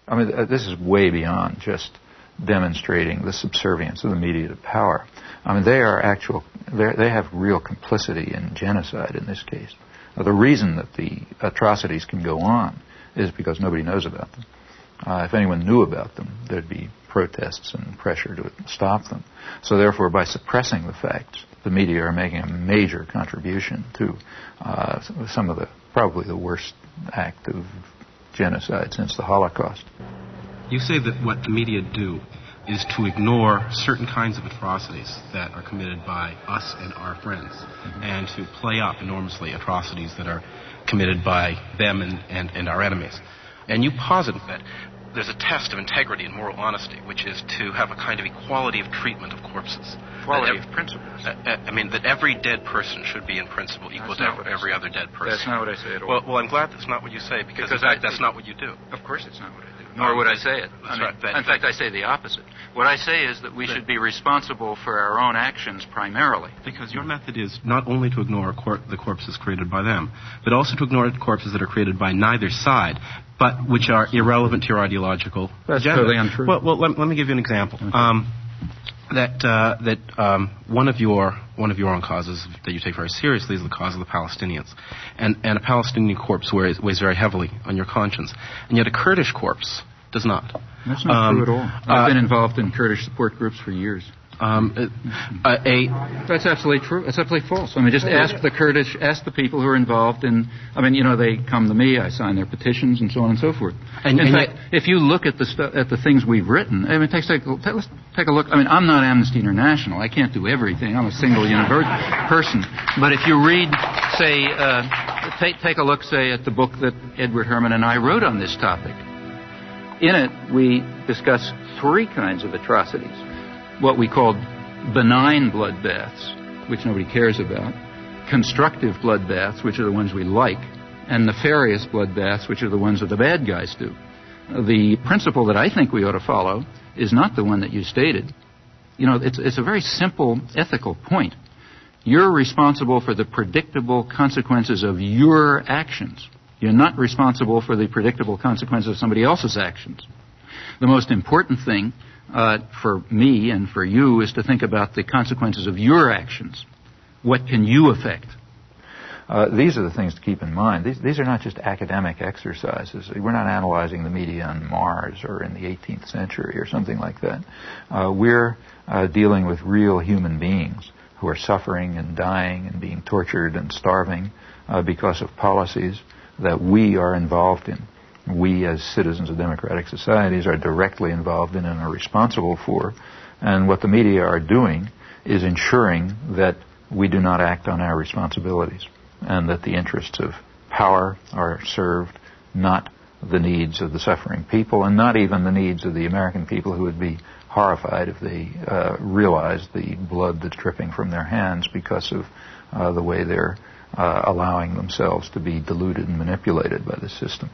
I mean, this is way beyond just demonstrating the subservience of the media to power. I mean, they have real complicity in genocide in this case. The reason that the atrocities can go on is because nobody knows about them. If anyone knew about them, there'd be protests and pressure to stop them. So therefore, by suppressing the facts, the media are making a major contribution to some of probably the worst act of genocide since the Holocaust. You say that what the media do is to ignore certain kinds of atrocities that are committed by us and our friends, and to play up enormously atrocities that are committed by them and our enemies. And you posit that there's a test of integrity and moral honesty, which is to have a kind of equality of treatment of corpses. Equality of principles. I mean, that every dead person should be in principle equal to every other dead person. That's not what I say at all. Well, I'm glad that's not what you say, because in fact, that's not what you do. Of course it's not what I do. Nor would I say it. In fact, I say the opposite. What I say is that we should be responsible for our own actions primarily. Because your method is not only to ignore the corpses created by them, but also to ignore the corpses that are created by neither side, but which are irrelevant to your ideological That's agenda. totally untrue. Well, let me give you an example. Okay. One of your own causes that you take very seriously is the cause of the Palestinians, and a Palestinian corpse weighs very heavily on your conscience, and yet a Kurdish corpse does not. That's not true at all. I've been involved in Kurdish support groups for years. That's absolutely true. That's absolutely false. I mean, just ask the people who are involved in. I mean, they come to me, I sign their petitions, and so on and so forth. In fact, if you look at the things we've written, I mean, let's take a look. I mean, I'm not Amnesty International. I can't do everything. I'm a single person. But if you read, say, take a look, say, at the book that Edward Herman and I wrote on this topic. In it, we discuss three kinds of atrocities. What we called benign bloodbaths, which nobody cares about, constructive bloodbaths, which are the ones we like, and nefarious bloodbaths, which are the ones that the bad guys do. The principle that I think we ought to follow is not the one that you stated. It's a very simple ethical point. You're responsible for the predictable consequences of your actions. You're not responsible for the predictable consequences of somebody else's actions. The most important thing for me and for you is to think about the consequences of your actions. What can you affect? These are the things to keep in mind. These are not just academic exercises. We're not analyzing the media on Mars or in the 18th century or something like that. We're dealing with real human beings who are suffering and dying and being tortured and starving because of policies that we are involved in. We, as citizens of democratic societies, are directly involved in and are responsible for. And what the media are doing is ensuring that we do not act on our responsibilities and that the interests of power are served, not the needs of the suffering people, and not even the needs of the American people, who would be horrified if they realized the blood that's dripping from their hands because of the way they're allowing themselves to be deluded and manipulated by the system.